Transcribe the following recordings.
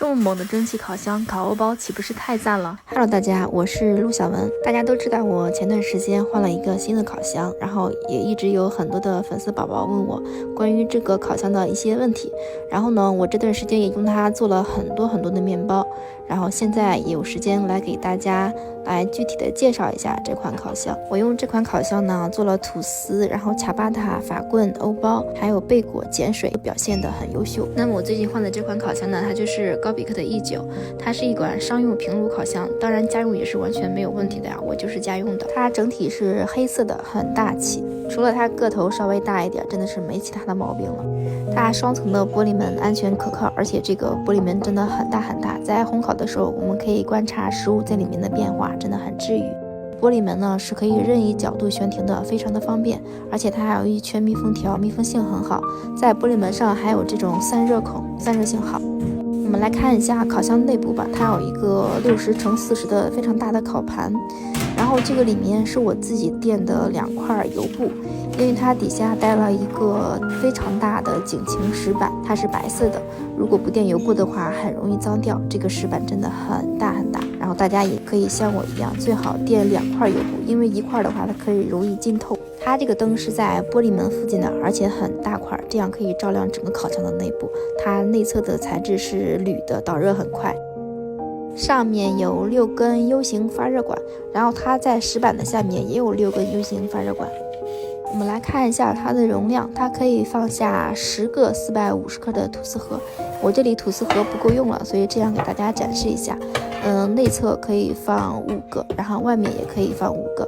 这么猛的蒸汽烤箱烤欧包岂不是太赞了 ？Hello， 大家，我是陆小文。大家都知道我前段时间换了一个新的烤箱，然后也一直有很多的粉丝宝宝问我关于这个烤箱的一些问题。然后呢，我这段时间也用它做了很多的面包，然后现在也有时间来给大家来具体的介绍一下这款烤箱。我用这款烤箱呢做了吐司，然后恰巴塔、法棍、欧包，还有贝果、碱水，表现得很优秀。那么我最近换的这款烤箱呢，它就是高比克的 E9，它是一款商用平炉烤箱，当然家用也是完全没有问题的呀，我就是家用的。它整体是黑色的，很大气，除了它个头稍微大一点，真的是没其他的毛病了。它双层的玻璃门安全可靠，而且这个玻璃门真的很大，在烘烤的时候我们可以观察食物在里面的变化，真的很治愈。玻璃门呢是可以任意角度悬停的，非常的方便，而且它还有一圈密封条，密封性很好。在玻璃门上还有这种散热孔，散热性好。我们来看一下烤箱内部吧，它有一个60×40的非常大的烤盘，然后这个里面是我自己垫的2块油布，因为它底下带了一个非常大的警情石板，它是白色的，如果不垫油布的话很容易脏掉。这个石板真的很大，然后大家也可以像我一样，最好垫2块油布，因为1块的话它可以容易浸透。它这个灯是在玻璃门附近的，而且很大块，这样可以照亮整个烤箱的内部。它内侧的材质是铝的，导热很快。上面有6根 U 型发热管，然后它在石板的下面也有6根 U 型发热管。我们来看一下它的容量，它可以放下10个450克的吐司盒。我这里吐司盒不够用了，所以这样给大家展示一下。内侧可以放5个，然后外面也可以放5个。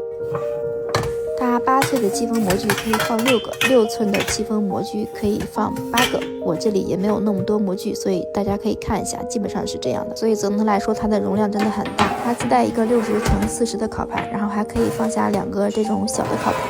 它8寸的气封模具可以放6个，6寸的气封模具可以放8个。我这里也没有那么多模具，所以大家可以看一下，基本上是这样的。所以总的来说，它的容量真的很大。它自带一个60×40的烤盘，然后还可以放下2个这种小的烤盘。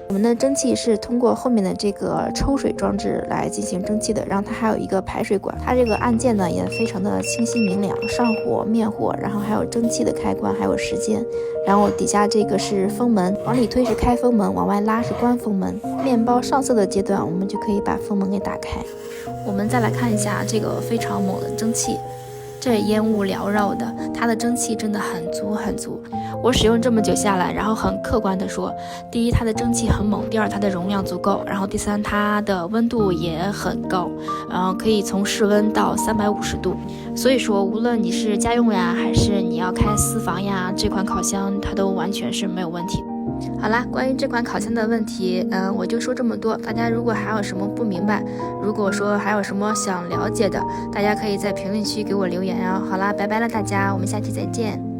我们的蒸汽是通过后面的这个抽水装置来进行蒸汽的，然后它还有一个排水管。它这个按键呢也非常的清晰明了，上火、灭火，然后还有蒸汽的开关，还有时间。然后底下这个是封门，往里推是开封门，往外拉是关封门。面包上色的阶段，我们就可以把封门给打开。我们再来看一下这个非常猛的蒸汽。这烟雾缭绕的，它的蒸汽真的很足。我使用这么久下来，然后很客观的说，第一，它的蒸汽很猛；第二，它的容量足够；然后第三，它的温度也很高，然后可以从室温到350度。所以说，无论你是家用呀，还是你要开私房呀，这款烤箱它都完全是没有问题。好啦，关于这款烤箱的问题，我就说这么多。大家如果还有什么不明白，如果说还有什么想了解的，大家可以在评论区给我留言哦。好啦，拜拜了大家，我们下期再见。